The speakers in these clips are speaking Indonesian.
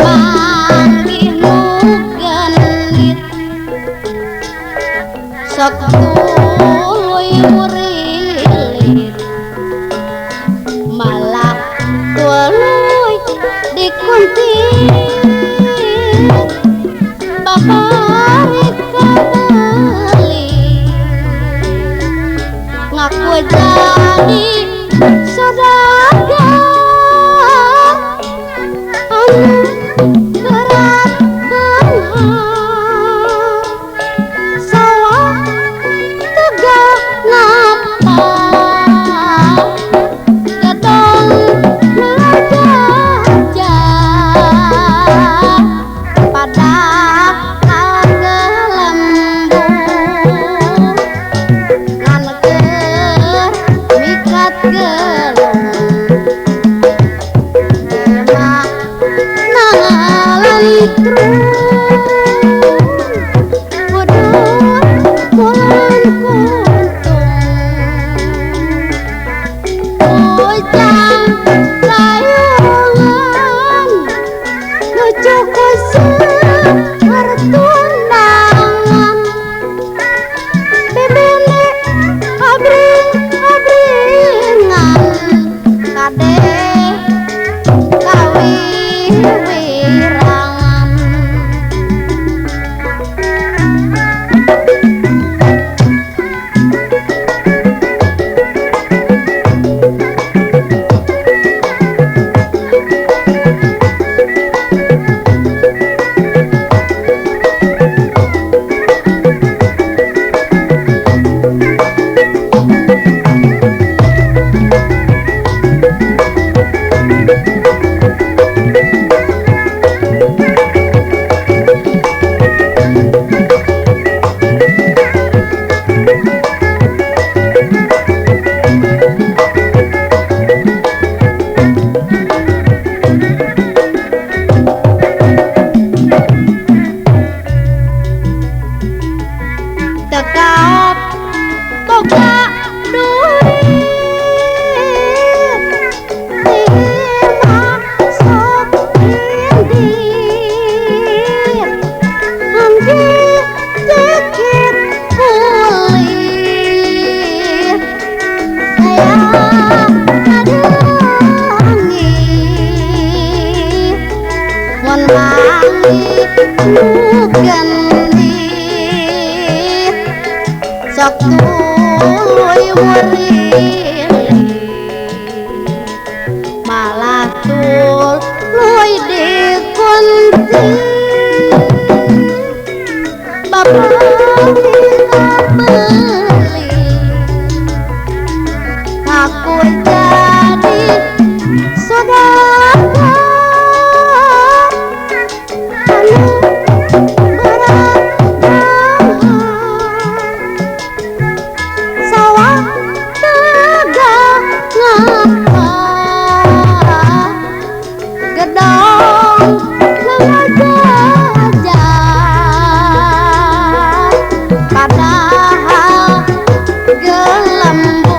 manggih nugenit sok tuluy murilit malah tuluy dikuntit babari kabeli ngaku jadi saudagar anu berat benar sawah tegak ngapa gedong nerajajah pada gelembung ngan keur mikat gelung emak nangalantru budut bulan kuntung ujang layungan lucu kuseup pertundangan bebele abring-abringan kadeh kawiwirangan tekaop boga duit masuk indir anggih dikit kulit saya adangi mun manggih nugenit sok tuluy murilit malah tuluy dikuntit babari kabeli ngaku jadi saudagar anu berat sawah tegak ngapa gedong nerajajah padahal gelembung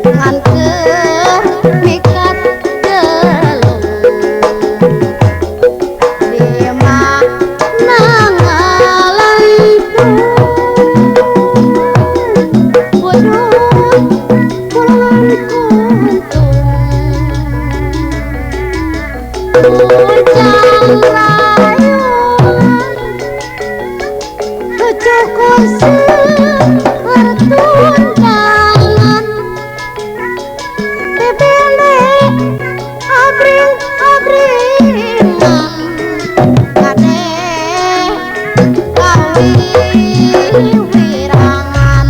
ngan keur mikat gelung di mana ngalantun budut bulan kuntung ujang layungan lucu kuseup pertundangan bebele abring-abringan kadeh kawiwirangan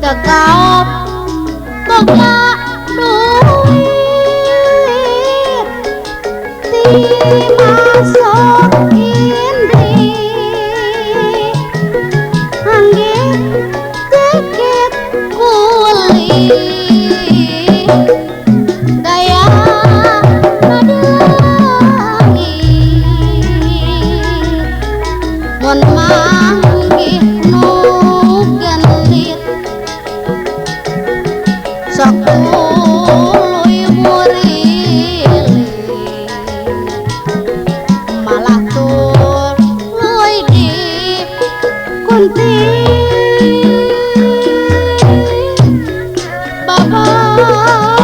kekaop boga duit ti masuk indri anggit dikit kuli daya nadangi mun manggih nu genit sok tuluy murili malah tuluy di kunti babar